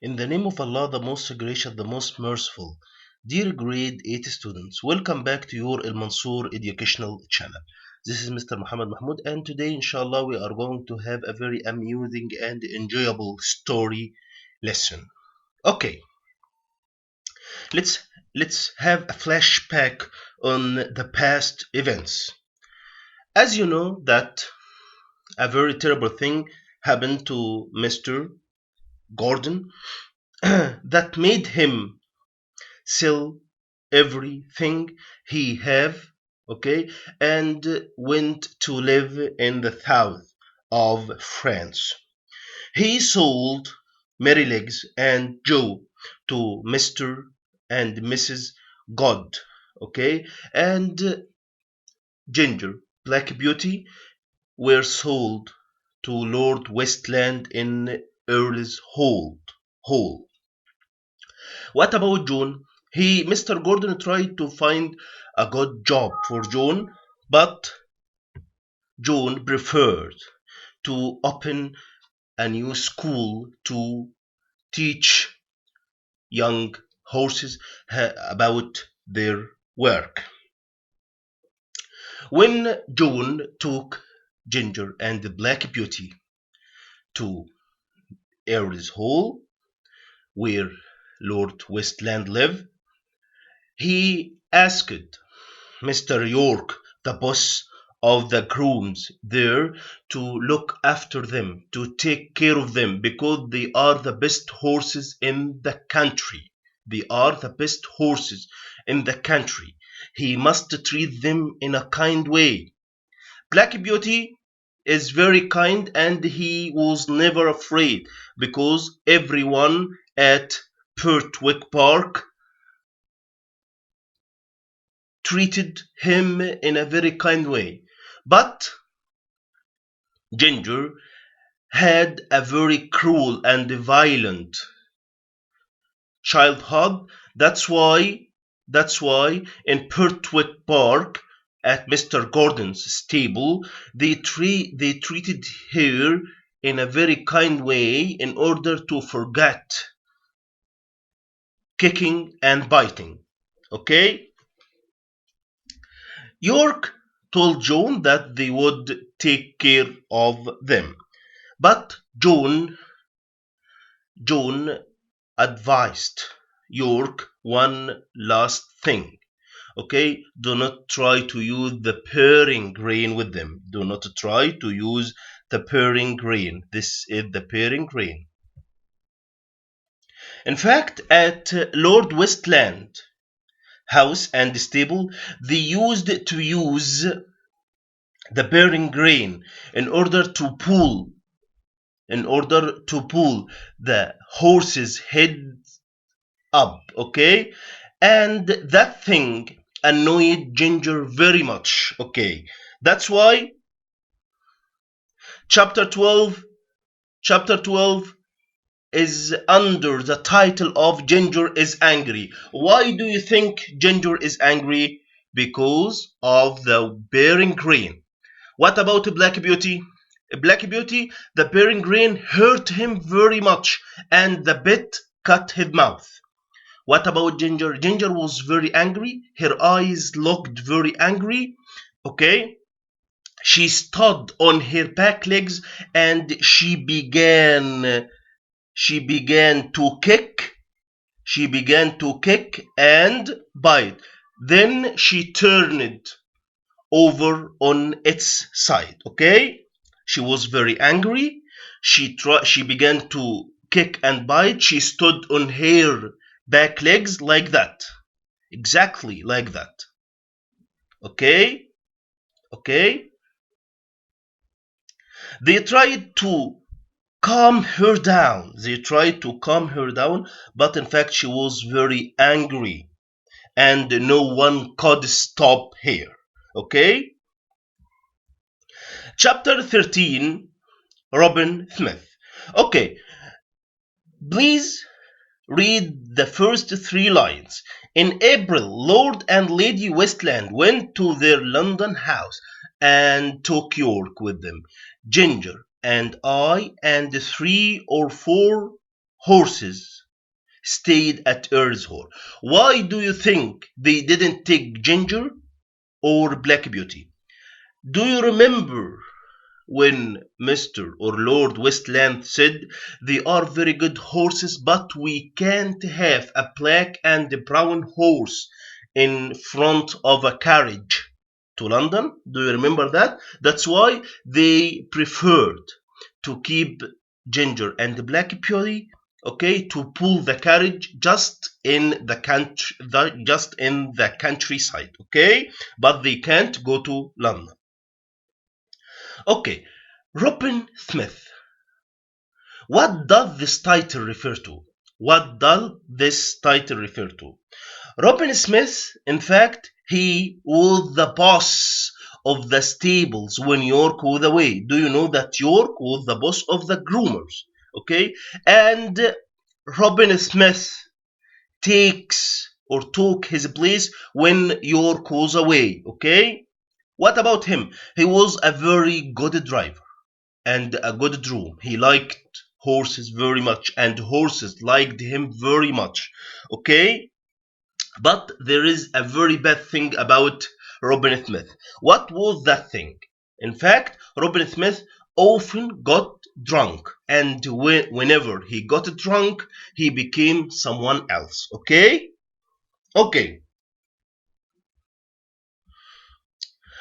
In the name of Allah, the most gracious, the most merciful. Dear grade 8 students, welcome back to your El Mansour educational channel. This is Mr. Muhammad Mahmoud, and today, inshallah, we are going to have a very amusing and enjoyable story lesson. Okay, let's have a flashback on the past events. As you know that a very terrible thing happened to Mr. Gordon that made him sell everything he have, okay, and went to live in the south of France. He sold Mary Legs and Joe to Mr. and Mrs. God, okay, and Ginger, Black Beauty, were sold to Lord Westland in Earl's Hall. What about John? Mr. Gordon tried to find a good job for John, but John preferred to open a new school to teach young horses about their work. When John took Ginger and the Black Beauty to Earl's Hall, where Lord Westland lived, he asked Mr. York, the boss of the grooms there, to look after them, to take care of them, because they are the best horses in the country. They are the best horses in the country. He must treat them in a kind way. Black Beauty is very kind, and he was never afraid, because everyone at Pertwee Park treated him in a very kind way. But Ginger had a very cruel and violent childhood. That's why in Pertwee Park at Mr. Gordon's stable, they treated her in a very kind way in order to forget kicking and biting. Okay? York told John that they would take care of them. But John advised York one last thing. Okay, do not try to use the pairing grain with them. Do not try to use the pairing grain. This is the pairing grain. In fact, at Lord Westland house and stable, they used to use the bearing grain in order to pull the horse's head up, okay, and that thing annoyed Ginger very much. Okay, that's why chapter 12 is under the title of Ginger is Angry. Why do you think Ginger is angry? Because of the bearing grain. What about Black Beauty? Black Beauty, the bearing grain hurt him very much, and the bit cut his mouth. What about Ginger? Ginger was very angry. Her eyes looked very angry. Okay? She stood on her back legs and she began to kick. She began to kick and bite. Then she turned over on its side. Okay? She was very angry. She began to kick and bite. She stood on her back legs like that. Exactly like that. Okay? Okay? They tried to calm her down. But in fact she was very angry and no one could stop her. Okay? Chapter 13, Robin Smith. Okay, please read the first 3 lines. In April, Lord and Lady Westland went to their London house and took York with them. Ginger and I and 3 or 4 horses stayed at Earl's Hall? Why do you think they didn't take Ginger or Black Beauty? Do you remember when Mr. or Lord Westland said they are very good horses, but we can't have a black and a brown horse in front of a carriage to London? Do you remember that? That's why they preferred to keep Ginger and Black Beauty, okay, to pull the carriage just in the countryside, okay, but they can't go to London. Okay, Robin Smith. What does this title refer to? What does this title refer to? Robin Smith, in fact, he was the boss of the stables when York was away. Do you know that York was the boss of the groomers? Okay, and Robin Smith took his place when York was away. Okay, what about him? He was a very good driver and a good groom. He liked horses very much, and horses liked him very much. Okay, but there is a very bad thing about Robin Smith. What was that thing? In fact, Robin Smith often got drunk, and whenever he got drunk, he became someone else. Okay? Okay.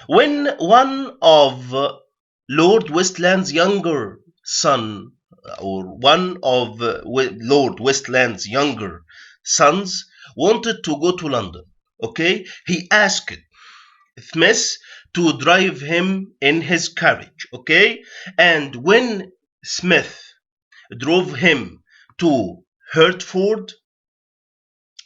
When one of Lord Westland's younger son, or one of Lord Westland's younger sons, wanted to go to London, okay, he asked Smith to drive him in his carriage, okay, and when Smith drove him to Hertford,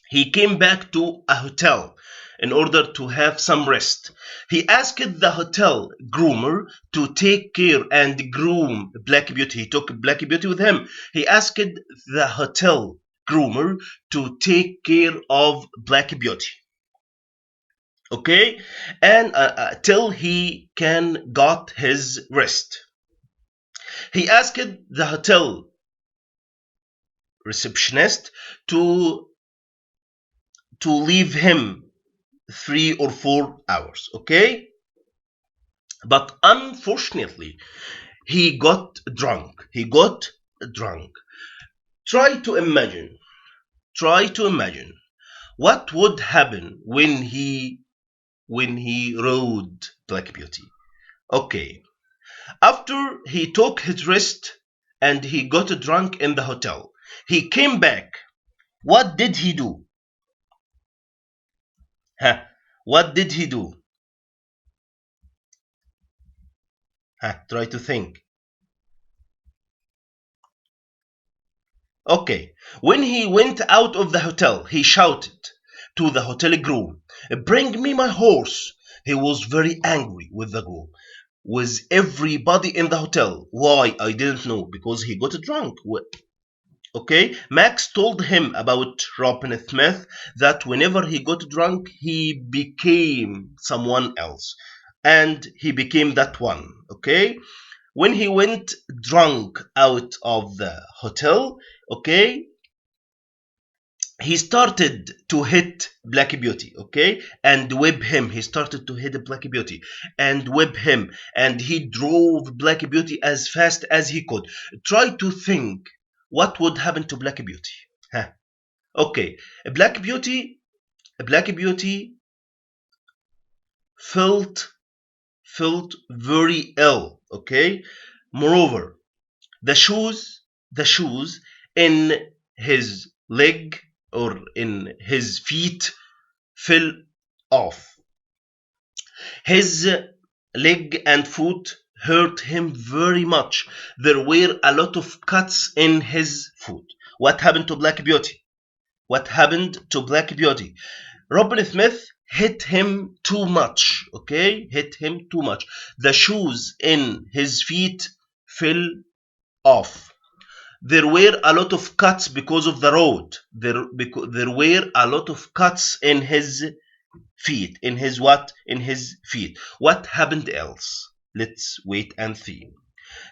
he came back to a hotel in order to have some rest. He asked the hotel groomer to take care and groom Black Beauty. He took Black Beauty with him. He asked the hotel groomer to take care of Black Beauty. Okay? And till he can got his rest. He asked the hotel receptionist to leave him 3 or 4 hours, okay? But unfortunately, he got drunk. Try to imagine what would happen when he rode Black Beauty. Okay, after he took his rest and he got drunk in the hotel, he came back. What did he do? What did he do? Try to think. Okay, when he went out of the hotel, he shouted to the hotel groom, "Bring me my horse." He was very angry with the groom, with everybody in the hotel. Why? I didn't know, because he got drunk. Okay, Max told him about Robin Smith, that whenever he got drunk, he became someone else. And he became that one. Okay, when he went drunk out of the hotel, okay, he started to hit Black Beauty, okay, and whip him. He started to hit Black Beauty and whip him, and he drove Black Beauty as fast as he could. Try to think what would happen to Black Beauty. Okay, Black Beauty felt very ill. Okay, moreover, the shoes in his leg or in his feet fell off. His leg and foot hurt him very much. There were a lot of cuts in his foot. What happened to Black Beauty? Robin Smith hit him too much. Okay, The shoes in his feet fell off. There were a lot of cuts because of the road. There were a lot of cuts in his feet. In his feet. What happened else? Let's wait and see.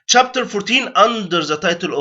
Chapter 14, under the title of